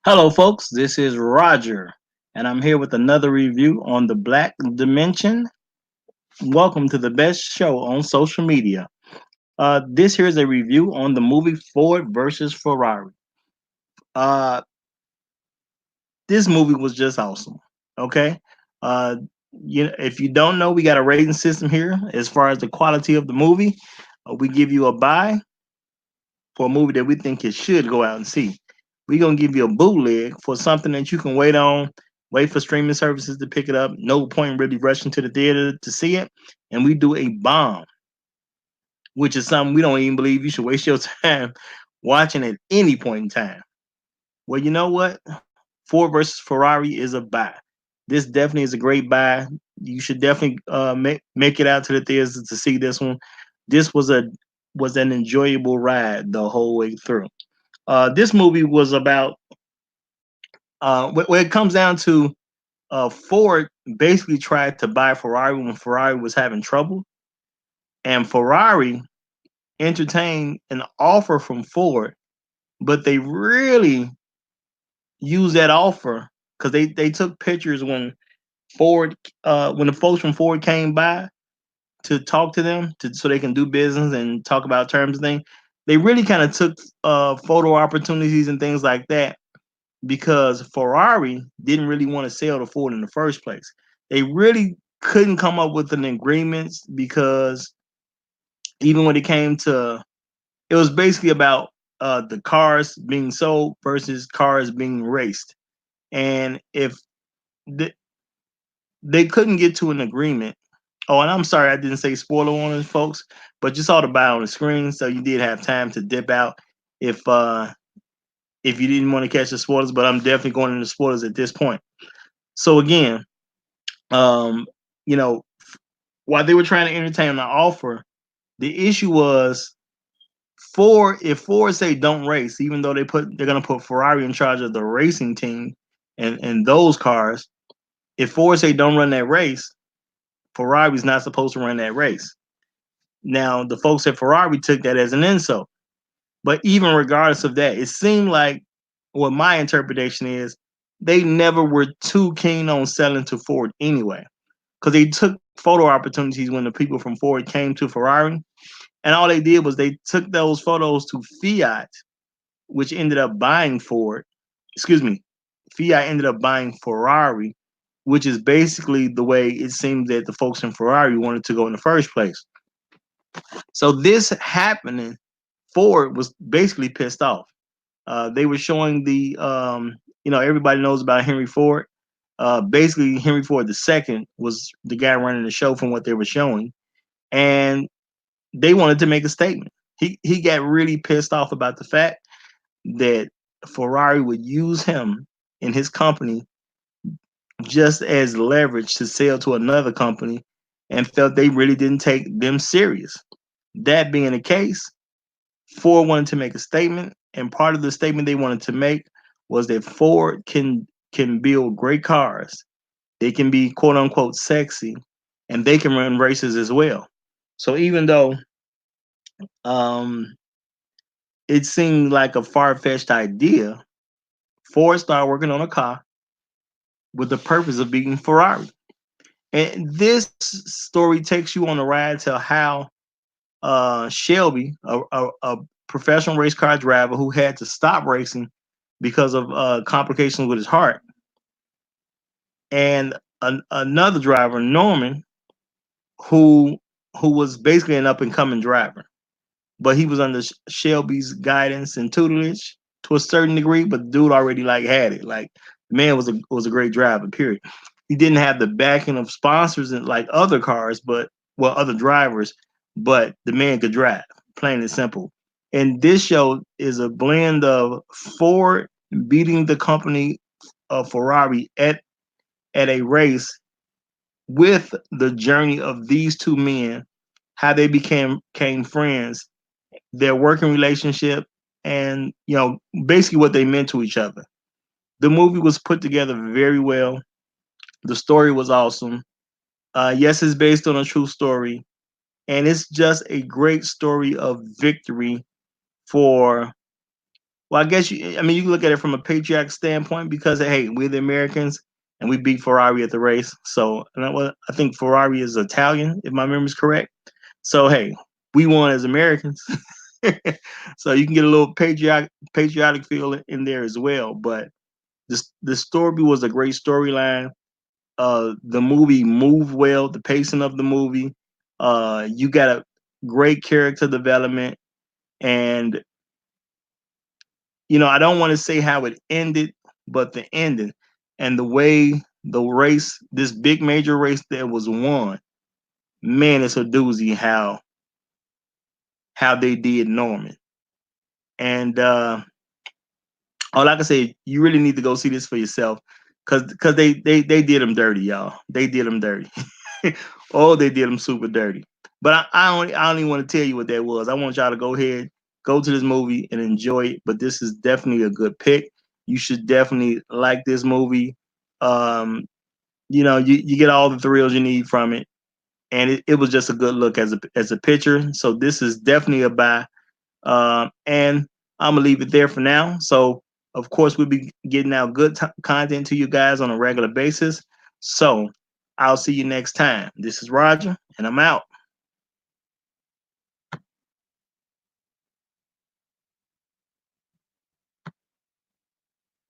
Hello, folks. This is Roger, and I'm here with another review on the Black Dimension. Welcome to the best show on social media. This here is a review on the movie Ford versus Ferrari. Uh, this movie was just awesome. Okay, uh, if you don't know, we got a rating system here as far as the quality of the movie. We give you a buy for a movie that we think you should go out and see. We're gonna give you a bootleg for something that you can wait on, wait for streaming services to pick it up. No point really rushing to the theater to see it. And we do a bomb, which is something we don't even believe you should waste your time watching at any point in time. Well, you know what? Ford versus Ferrari is a buy. This definitely is a great buy. You should definitely make it out to the theaters to see this one. This was an enjoyable ride the whole way through. This movie was about when it comes down to Ford basically tried to buy Ferrari when Ferrari was having trouble, and Ferrari entertained an offer from Ford, but they really used that offer because they took pictures when Ford when the folks from Ford came by to talk to them so they can do business and talk about terms and things. They really kind of took photo opportunities and things like that because Ferrari didn't really want to sell to Ford in the first place. They really couldn't come up with an agreement because even when it came to, it was basically about the cars being sold versus cars being raced. And if th- they couldn't get to an agreement, oh, and I'm sorry I didn't say spoiler warning, folks, but you saw the buy on the screen, so you did have time to dip out if uh if you didn't want to catch the spoilers. But I'm definitely going into spoilers at this point. So again, um, you know, while they were trying to entertain the offer, the issue was Ford. If Ford say don't race, even though they're gonna put Ferrari in charge of the racing team and those cars. If Ford say don't run that race, Ferrari's not supposed to run that race. Now the folks at Ferrari took that as an insult. But even regardless of that, it seemed like what my interpretation is they never were too keen on selling to Ford anyway. Because they took photo opportunities when the people from Ford came to Ferrari. And all they did was they took those photos to Fiat, which ended up buying Ford. Excuse me, Fiat ended up buying Ferrari, which is basically the way it seemed that the folks in Ferrari wanted to go in the first place. So this happening, Ford was basically pissed off. They were showing everybody knows about Henry Ford. Basically, Henry Ford II was the guy running the show from what they were showing, and they wanted to make a statement. He got really pissed off about the fact that Ferrari would use him in his company just as leverage to sell to another company, and felt they really didn't take them serious. That being the case, Ford wanted to make a statement, and part of the statement they wanted to make was that Ford can build great cars. They can be quote unquote sexy, and they can run races as well. So even though um, it seemed like a far fetched idea, Ford started working on a car with the purpose of beating Ferrari. And this story takes you on a ride to how Shelby, a professional race car driver who had to stop racing because of complications with his heart, and another driver, Norman, who who was basically an up and coming driver, but he was under Shelby's guidance and tutelage to a certain degree. But the dude already like had it. Like the man was a great driver. Period. He didn't have the backing of sponsors and like other cars, but well, other drivers. But the man could drive, plain and simple. And this show is a blend of Ford beating the company of Ferrari at a race with the journey of these two men, how they became friends, their working relationship, and basically what they meant to each other. The movie was put together very well. The story was awesome. Yes, it's based on a true story, and it's just a great story of victory for Well, I guess I mean, you can look at it from a patriotic standpoint because hey, we're the Americans and we beat Ferrari at the race. So, and I think Ferrari is Italian, if my memory's correct. So, hey, we won as Americans. So you can get a little patriotic feel in there as well. But the story was a great storyline. The movie moved well. The pacing of the movie. You got a great character development, and I don't want to say how it ended, but the ending and the way the race, this big major race that was won, man, it's a doozy how they did Norman. And all I can say, you really need to go see this for yourself, cause they did them dirty, y'all. They did them dirty. Oh, they did them super dirty. But I don't even want to tell you what that was. I want y'all to go ahead, go to this movie and enjoy it. But this is definitely a good pick. You should definitely like this movie. Um, you get all the thrills you need from it, and it was just a good look as a picture. So this is definitely a buy. And I'm gonna leave it there for now. So of course we'll be getting out good content to you guys on a regular basis. So I'll see you next time. This is Roger, and I'm out.